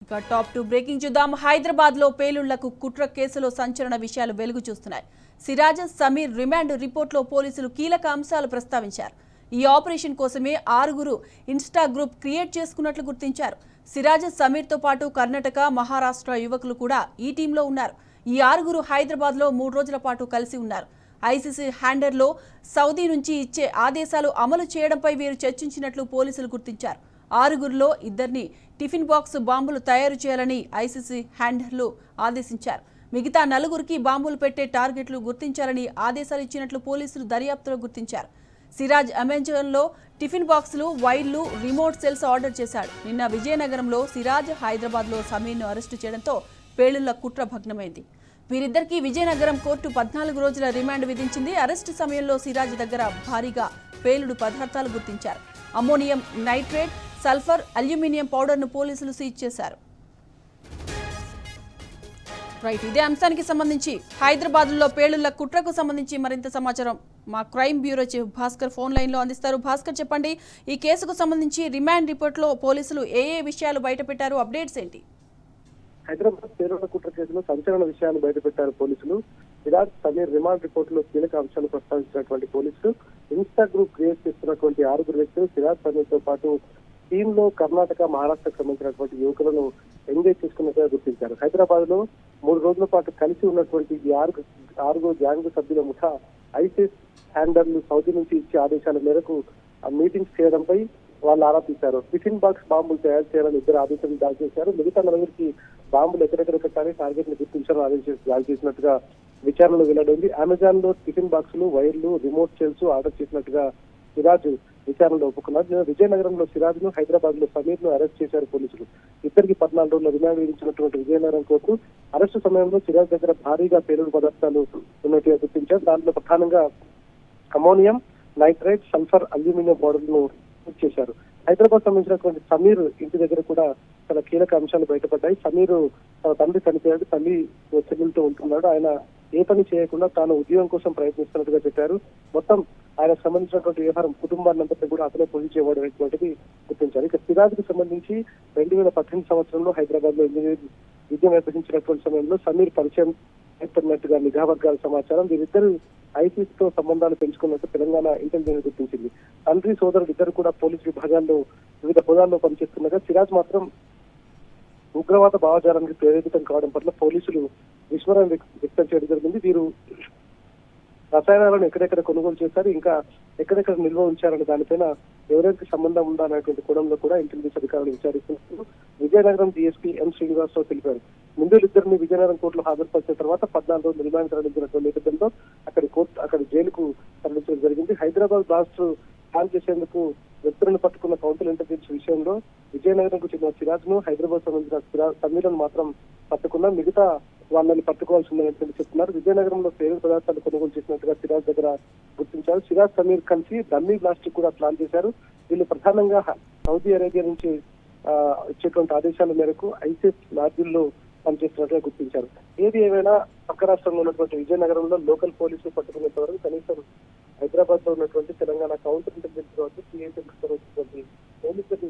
Top 2 breaking చూద్దాం. హైదరాబాద్ లో పేలుళ్లకు కుట్ర కేసులో సంచలన విషయాలు వెలుగు చూస్తున్నాయి. సిరాజ్ సమీర్ రిమాండ్ రిపోర్ట్లో పోలీసులు కీలక అంశాలు ప్రస్తావించారు. ఈ ఆపరేషన్ కోసమే 6 ఇన్స్టా గ్రూప్ క్రియేట్ చేసుకున్నట్లు గుర్తించారు. సిరాజ్ సమీర్ తో పాటు కర్ణాటక, మహారాష్ట్ర యువకులు కూడా ఈ టీంలో ఉన్నారు. ఈ 6 హైదరాబాద్ లో 3 రోజుల పాటు కలిసి ఉన్నారు. ఐసీసీ హ్యాండర్లో సౌదీ నుంచి ఇచ్చే ఆదేశాలు అమలు చేయడంపై వీరు చర్చించినట్లు పోలీసులు గుర్తించారు. 6 ఇద్దరిని టిఫిన్ బాక్స్ బాంబులు తయారు చేయాలని ఐసీసీ హ్యాండర్లు ఆదేశించారు. మిగతా 4 బాంబులు పెట్టే టార్గెట్లు గుర్తించాలని ఆదేశాలు ఇచ్చినట్లు పోలీసులు దర్యాప్తులో గుర్తించారు. సిరాజ్ అమెజాన్లో టిఫిన్ బాక్సులు, వైర్లు, రిమోట్ సెల్స్ ఆర్డర్ చేశాడు. నిన్న విజయనగరంలో సిరాజ్, హైదరాబాద్లో సమీర్ను అరెస్టు చేయడంతో పేలుళ్ల కుట్ర భగ్నమైంది. వీరిద్దరికీ విజయనగరం కోర్టు 14 రోజుల రిమాండ్ విధించింది. అరెస్టు సమయంలో సిరాజ్ దగ్గర భారీగా పేలుడు పదార్థాలు గుర్తించారు. అమ్మోనియం నైట్రేట్, సల్ఫర్, అల్యూమినియం పౌడర్ను పోలీసులు సీజ్ చేశారు. ఇదే అంశానికి సంబంధించి హైదరాబాద్లో పేలుళ్ల కుట్రకు సంబంధించి మరింత సమాచారం మా crime bureau chief Bhaskar phone లైన్లో అందిస్తారు. భాస్కర్, చెప్పండి, ఈ కేసుకు సంబంధించి రిమాండ్ రిపోర్ట్లో పోలీసులు ఏ విషయాలు బయటపెట్టారు? అప్డేట్స్ ఏంటి? హైదరాబాద్ పేలుళ్ల కుట్ర కేసులో సంచలన విషయాలు బయటపెట్టారు పోలీసులు. సిరాజ్ సమీర్ రిమాండ్ రిపోర్టులో కీలక అంశాలు ప్రస్తావించినటువంటి పోలీసులు ఇన్స్టా గ్రూప్ క్రియేట్ చేస్తున్నటువంటి 6 వ్యక్తులు సిరాజ్ సమీర్ తో పాటు టీమ్ లో కర్ణాటక, మహారాష్ట్రకు సంబంధించినటువంటి యువకులను ఎంగేజ్ చేసుకున్నట్టుగా గుర్తించారు. హైదరాబాద్ లో 3 రోజుల పాటు కలిసి ఉన్నటువంటి ఈ 6 గ్యాంగ్ సభ్యుల ముఠా ఐసిస్ హ్యాండర్లు సౌదీ నుంచి ఇచ్చే ఆదేశాల మేరకు మీటింగ్స్ చేయడంపై వాళ్ళు ఆరోపించారు. టిఫిన్ బాక్స్ బాంబులు తయారు చేయాలని 2 ఆదేశాలు జారీ చేశారు. మిగతా 4 బాంబులు ఎక్కడెక్కడ పెట్టాలి, టార్గెట్ ని గుర్తించాలని ఆదేశాలు జారీ చేసినట్టుగా విచారణలో వెల్లడైంది. అమెజాన్ లో టిఫిన్ బాక్సులు, వైర్లు, రిమోట్ సెల్స్ ఆర్డర్ చేసినట్టుగా సిరాజ్ విచారణలో ఒప్పుకున్నారు. విజయనగరంలో సిరాజ్ ను, హైదరాబాద్ లో సమీర్ ను అరెస్ట్ చేశారు పోలీసులు. ఇద్దరికి 14 రోజుల రిమాండ్ విధించినటువంటి విజయనగరం కోర్టు అరెస్టు సమయంలో సిరాజ్ దగ్గర భారీగా పేలుడు పదార్థాలు ఉన్నట్టుగా గుర్తించారు. దాంట్లో ప్రధానంగా అమోనియం నైట్రేట్, సల్ఫర్, అల్యూమినియం పౌడర్లను చేశారు. హైదరాబాద్ సంబంధించినటువంటి సమీర్ ఇంటి దగ్గర కూడా చాలా కీలక అంశాలు బయటపడ్డాయి. సమీర్ తన తండ్రి చనిపోయాడు, తల్లి చెల్లెలతో ఉంటున్నాడు. ఆయన ఏ పని చేయకుండా తాను ఉద్యోగం కోసం ప్రయత్నిస్తున్నట్టుగా చెప్పారు. మొత్తం ఆయనకు సంబంధించినటువంటి వ్యవహారం కుటుంబాన్ని అంతా కూడా అతనే పోషించేవాడు అనేటువంటిది గుర్తించారు. ఇక సిరాజ్ కు సంబంధించి 2018 సంవత్సరంలో హైదరాబాద్ లో ఇంజనీరింగ్ విద్య నిర్వహించినటువంటి సమయంలో సమీర్ పరిచయం ఏర్పడినట్టుగా నిఘా వర్గాల సమాచారం. వీరిద్దరు ఐసీస్ తో సంబంధాలు పెంచుకున్నట్టు తెలంగాణ ఇంటెలిజెన్స్ గుర్తించింది. తండ్రి, సోదరుడు ఇద్దరు కూడా పోలీసు విభాగాల్లో వివిధ హోదాల్లో పనిచేస్తుండగా సిరాజ్ మాత్రం ఉగ్రవాద భావజాలానికి ప్రేరేపితం కావడం పట్ల పోలీసులు విస్మరణ వ్యక్తం చేయడం జరిగింది. వీరు రసాయనాలను ఎక్కడెక్కడ కొనుగోలు చేశారు, ఇంకా ఎక్కడెక్కడ నిల్వ ఉంచారనే దానిపైన ఎవరెవరికి సంబంధం ఉందా అనేటువంటి కోణంలో కూడా ఇంటెలిజెన్స్ అధికారులు విచారిస్తున్నారు. విజయనగరం డీఎస్పీ ఎం శ్రీనివాసరావు తెలిపారు. నిందితులిద్దరిని విజయనగరం కోర్టులో హాజరుపరిచిన తర్వాత 14 రోజులు రిమాండ్ తరలించినటువంటి నేపథ్యంలో అక్కడి జైలుకు తరలించడం జరిగింది. హైదరాబాద్ బ్లాస్ట్ ప్లాన్ చేసేందుకు వ్యక్తులను పట్టుకున్న కౌన్సిల్ ఇంటెలిజెన్స్ విషయంలో విజయనగరంకు చెందిన సిరాజ్ ను, హైదరాబాద్ సంబంధించిన సమీర్లను మాత్రం పట్టుకున్నా మిగతా వాళ్ళని పట్టుకోవాల్సి ఉందని చెప్తున్నారు. విజయనగరంలో పేలుడు పదార్థాలు కొనుగోలు చేసినట్టుగా సిరాజ్ దగ్గర గుర్తించారు. సిరాజ్, సమీర్ కలిసి డమ్మీ బ్లాస్ట్ కూడా ప్లాన్ చేశారు. వీళ్ళు ప్రధానంగా సౌదీ అరేబియా నుంచి ఇచ్చేటువంటి ఆదేశాల మేరకు ఐసిస్ లాడ్జిల్లో పనిచేస్తున్నట్టుగా గుర్తించారు. ఏది ఏమైనా పక్క రాష్ట్రంలో ఉన్నటువంటి విజయనగరంలో లోకల్ పోలీసులు పట్టుకునేంత వరకు కనీసం హైదరాబాద్ లో ఉన్నటువంటి తెలంగాణ కౌంటర్ ఇంటెలిజెన్స్ కావచ్చు, పోలీసులు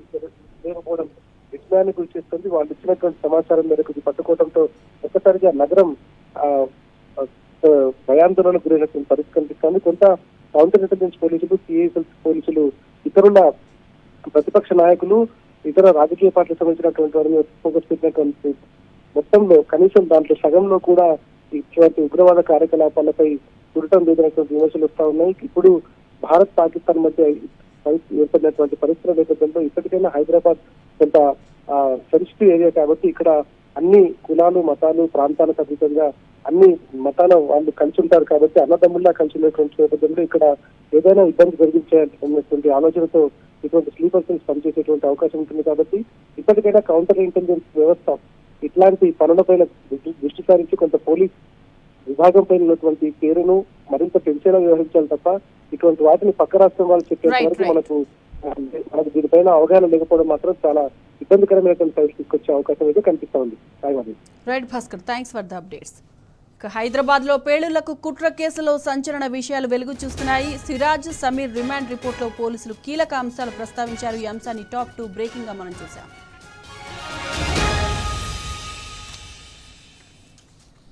లేకపోవడం విజ్ఞానాన్ని గురి చేస్తుంది. వాళ్ళు ఇచ్చినటువంటి సమాచారం మేరకు ఇది పట్టుకోవడంతో ఒక్కసారిగా నగరం భయాందోళనకు గురైనటువంటి పరిస్థితి కనిపిస్తుంది. కొంత కౌంటర్ ఇంటెలిజెన్స్ పోలీసులు, సిఐఎస్ఎల్ పోలీసులు, ఇతరుల ప్రతిపక్ష నాయకులు, ఇతర రాజకీయ పార్టీలకు సంబంధించినటువంటి వారిని ఫోకస్ పెట్టినటువంటి మొత్తంలో కనీసం దాంట్లో సగంలో కూడా ఇటువంటి ఉగ్రవాద కార్యకలాపాలపై చూడటం లేదనేటువంటి విమర్శలు వస్తా ఉన్నాయి. ఇప్పుడు భారత్, పాకిస్తాన్ మధ్య ఏర్పడినటువంటి పరిస్థితుల నేపథ్యంలో ఇప్పటికైనా హైదరాబాద్ కొంత సెన్సిటివ్ ఏరియా కాబట్టి ఇక్కడ అన్ని కులాలు, మతాలు, ప్రాంతాలకు అతీతంగా అన్ని మతాల వాళ్ళు కలిసి ఉంటారు కాబట్టి అన్నదమ్ముల్లా కలిసి ఉన్నటువంటి నేపథ్యంలో ఇక్కడ ఏదైనా ఇబ్బంది కలిగించేటువంటి ఆలోచనతో ఇటువంటి స్లీపర్ సెల్స్ పనిచేసేటువంటి అవకాశం ఉంటుంది. కాబట్టి ఇప్పటికైనా కౌంటర్ ఇంటెలిజెన్స్ వ్యవస్థ ఇట్లాంటి పనులపైన దృష్టి సారించి కొంత పోలీస్ విభాగం పైన ఉన్నటువంటి పేరును మరింత పెంచేలా వ్యవహరించాలి తప్ప ఇటువంటి వాటిని పక్క రాష్ట్రం వాళ్ళు చెప్పేంత వరకు మనకు దీనిపైన అవగాహన లేకపోవడం మాత్రం చాలా ఇబ్బందికరమైనటువంటి పరిస్థితి తీసుకొచ్చే అవకాశం అయితే కనిపిస్తా ఉంది. Right Bhaskar, thanks for the updates. Hyderabad లో పేలుళ్లకు కుట్ర కేసులో సంచలన విషయాలు వెలుగు చూస్తున్నాయి. సిరాజ్, సమీర్ రిమాండ్ రిపోర్ట్లో పోలీసులు కీలక అంశాలు ప్రస్తావించారు. ఈ అంశాన్ని టాప్ 2 బ్రేకింగ్ గా మనం చూసాం.